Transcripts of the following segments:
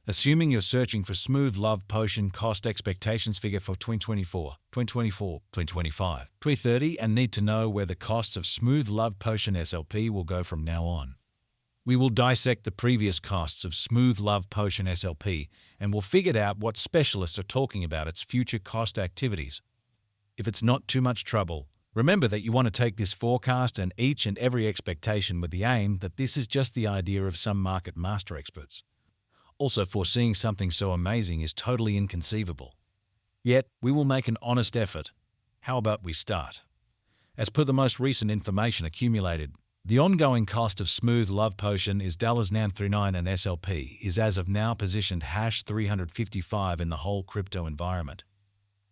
Assuming you're searching for Smooth Love Potion cost expectations figure for 2024, 2024, 2025, 2030 and need to know where the costs of Smooth Love Potion SLP will go from now on. We will dissect the previous costs of Smooth Love Potion SLP and we'll figure out what specialists are talking about its future cost activities. If it's not too much trouble, remember that you want to take this forecast and each and every expectation with the aim that this is just the idea of some market master experts. Also, foreseeing something so amazing is totally inconceivable. Yet, we will make an honest effort. How about we start? As per the most recent information accumulated, the ongoing cost of Smooth Love Potion is $939 and SLP is as of now positioned #355 in the whole crypto environment.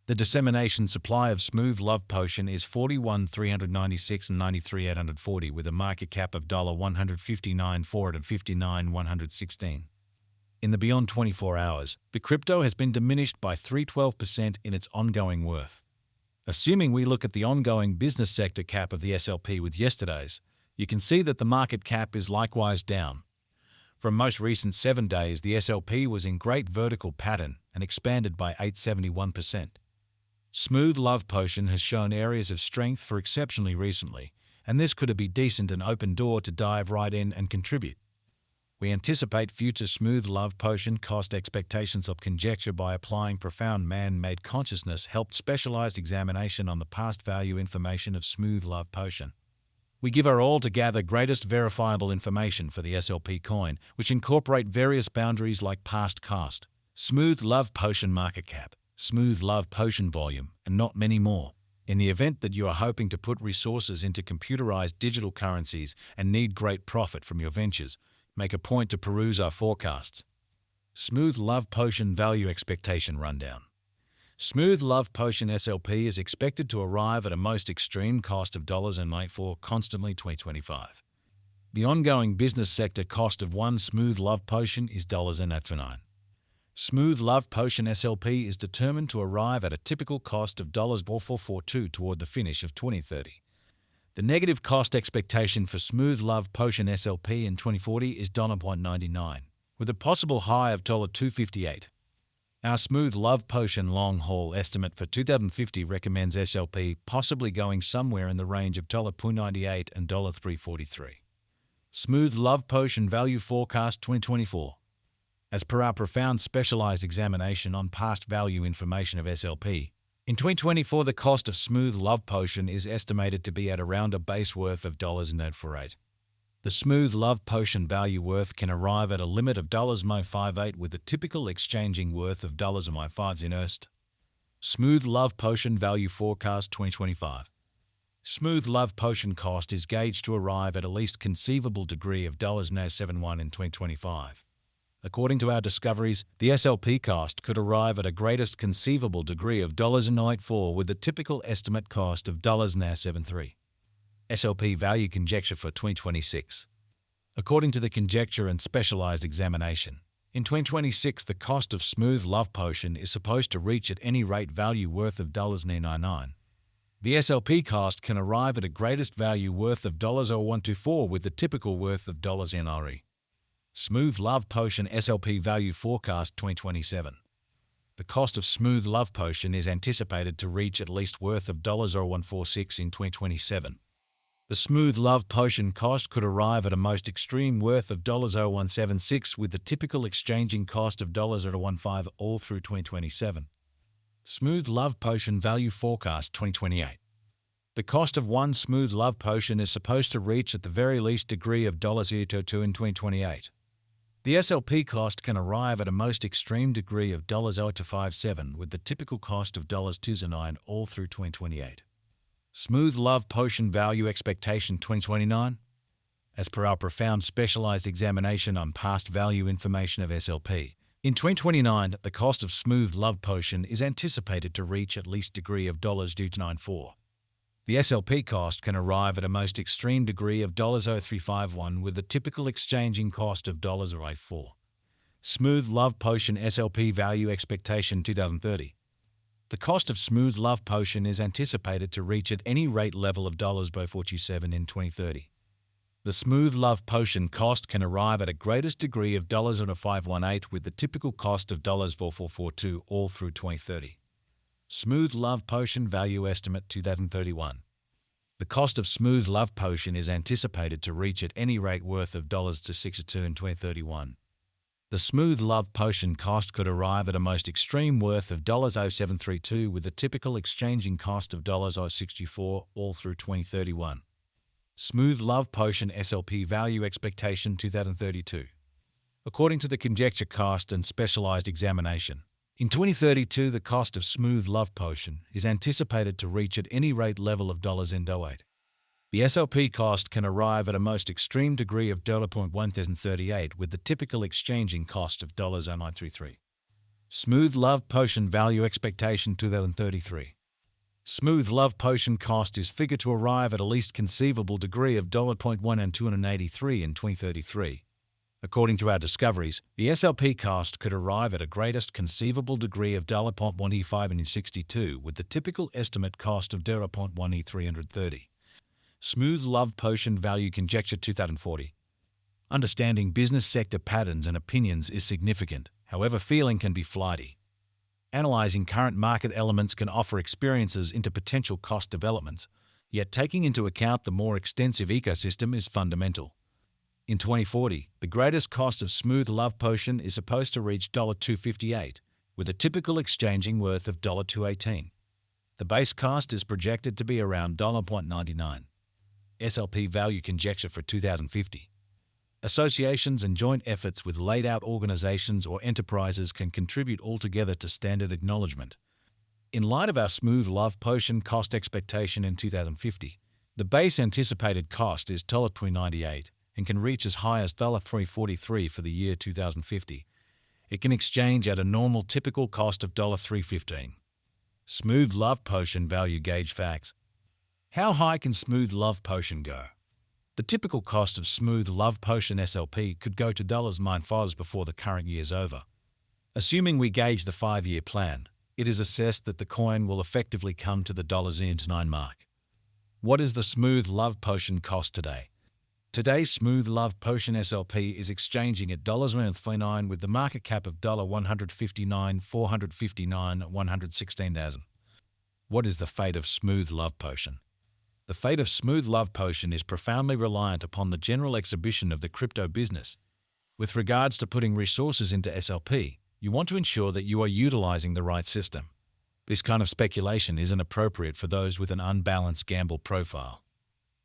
The dissemination supply of Smooth Love Potion is 41,396 and 93,840 with a market cap of $159,459,116. In the beyond 24 hours, the crypto has been diminished by 312% in its ongoing worth. Assuming we look at the ongoing business sector cap of the SLP with yesterday's, you can see that the market cap is likewise down. From most recent 7 days, the SLP was in great vertical pattern and expanded by 871%. Smooth Love Potion has shown areas of strength for exceptionally recently, and this could be decent an open door to dive right in and contribute. We anticipate future Smooth Love Potion cost expectations of conjecture by applying profound man-made consciousness helped specialized examination on the past value information of Smooth Love Potion. We give our all to gather greatest verifiable information for the SLP coin, which incorporate various boundaries like past cost, Smooth Love Potion market cap, Smooth Love Potion volume, and not many more. In the event that you are hoping to put resources into computerized digital currencies and need great profit from your ventures, make a point to peruse our forecasts. Smooth Love Potion Value Expectation Rundown. Smooth Love Potion SLP is expected to arrive at a most extreme cost of $94 constantly 2025. The ongoing business sector cost of one Smooth Love Potion is $9. Smooth Love Potion SLP is determined to arrive at a typical cost of $442 toward the finish of 2030. The negative cost expectation for Smooth Love Potion SLP in 2040 is $0.99, with a possible high of $258. Our Smooth Love Potion long haul estimate for 2050 recommends SLP possibly going somewhere in the range of $0.98 and $343. Smooth Love Potion Value Forecast 2024. As per our profound specialized examination on past value information of SLP, in 2024, the cost of Smooth Love Potion is estimated to be at around a base worth of $0.48. The Smooth Love Potion value worth can arrive at a limit of $0.58 with the typical exchanging worth of $0.5 in Erst. Smooth Love Potion Value Forecast 2025. Smooth Love Potion cost is gauged to arrive at least conceivable degree of $0.71 in 2025. According to our discoveries, the SLP cost could arrive at a greatest conceivable degree of $0.94 with the typical estimate cost of $0.73. SLP value conjecture for 2026. According to the conjecture and specialized examination, in 2026 the cost of Smooth Love Potion is supposed to reach at any rate value worth of $0.99. The SLP cost can arrive at a greatest value worth of $0.0124 with the typical worth of $0.NRE. Smooth Love Potion SLP Value Forecast 2027. The cost of Smooth Love Potion is anticipated to reach at least worth of $0.0146 in 2027. The Smooth Love Potion cost could arrive at a most extreme worth of $0.0176 with the typical exchanging cost of $0.015 all through 2027. Smooth Love Potion Value Forecast 2028. The cost of one Smooth Love Potion is supposed to reach at the very least degree of $0.02 in 2028. The SLP cost can arrive at a most extreme degree of $0.057 with the typical cost of $2.09 all through 2028. Smooth Love Potion Value Expectation 2029. As per our profound specialized examination on past value information of SLP, in 2029 the cost of Smooth Love Potion is anticipated to reach at least degree of $2.94. The SLP cost can arrive at a most extreme degree of $0.0351 with the typical exchanging cost of $0.84. Smooth Love Potion SLP Value Expectation 2030. The cost of Smooth Love Potion is anticipated to reach at any rate level of $0.47 in 2030. The Smooth Love Potion cost can arrive at a greatest degree of $518 with the typical cost of $4442 all through 2030. Smooth Love Potion Value Estimate 2031. The cost of Smooth Love Potion is anticipated to reach at any rate worth of $62 in 2031. The Smooth Love Potion cost could arrive at a most extreme worth of $0732 with the typical exchanging cost of $064 all through 2031. Smooth Love Potion SLP Value Expectation 2032. According to the Conjecture Cost and Specialized Examination, in 2032 the cost of Smooth Love Potion is anticipated to reach at any rate level of $08. The SLP cost can arrive at a most extreme degree of $1038 with the typical exchanging cost of $0933. Smooth Love Potion Value Expectation 2033. Smooth Love Potion cost is figured to arrive at a least conceivable degree of $1 and $283 in 2033. According to our discoveries, the SLP cost could arrive at a greatest conceivable degree of $1.15 and 62 with the typical estimate cost of $1 330. Smooth Love Potion Value Conjecture 2040. Understanding business sector patterns and opinions is significant, however feeling can be flighty. Analyzing current market elements can offer experiences into potential cost developments, yet taking into account the more extensive ecosystem is fundamental. In 2040, the greatest cost of Smooth Love Potion is supposed to reach $258, with a typical exchanging worth of $218. The base cost is projected to be around $0.99. SLP Value Conjecture for 2050. Associations and joint efforts with laid-out organizations or enterprises can contribute altogether to standard acknowledgement. In light of our Smooth Love Potion cost expectation in 2050, the base anticipated cost is $398 and can reach as high as $343 for the year 2050. It can exchange at a normal typical cost of $315. Smooth Love Potion Value Gauge Facts. How high can Smooth Love Potion go? The typical cost of Smooth Love Potion SLP could go to $9 before the current year's over. Assuming we gauge the 5-year plan, it is assessed that the coin will effectively come to the $9 mark. What is the Smooth Love Potion cost today? Today's Smooth Love Potion SLP is exchanging at $1.39 with the market cap of $159,459,116,000. What is the fate of Smooth Love Potion? The fate of Smooth Love Potion is profoundly reliant upon the general exhibition of the crypto business. With regards to putting resources into SLP, you want to ensure that you are utilizing the right system. This kind of speculation isn't appropriate for those with an unbalanced gamble profile.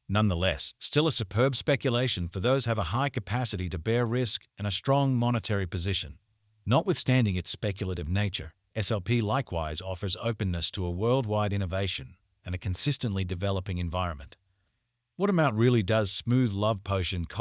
Nonetheless, still a superb speculation for those who have a high capacity to bear risk and a strong monetary position. Notwithstanding its speculative nature, SLP likewise offers openness to a worldwide innovation and a consistently developing environment. What amount really does Smooth Love Potion cost?